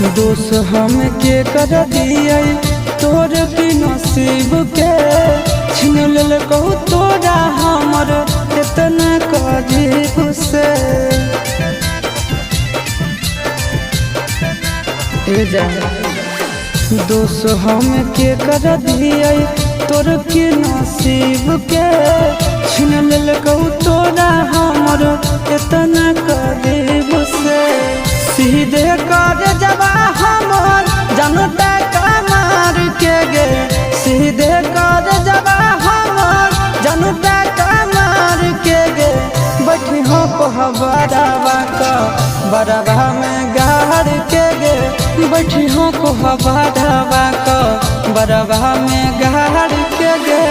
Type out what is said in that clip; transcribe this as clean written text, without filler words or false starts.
दोष हम के कर दिए तोर की नसीब के छीन लेल कहू तोरा हमर इतना करीब से। दोष हम के कर दिए तोर की नसीब के छीन लेल कहू तोरा हमर इतना करीब से। सीधे कर जबा हमर जनता कमार के गे, सीधे कर जबा हमर जनता कमार के गे। बैठी हो बड़ावा में गाड़ के गे, बैठी हो बड़ावा में गाड़ के गे।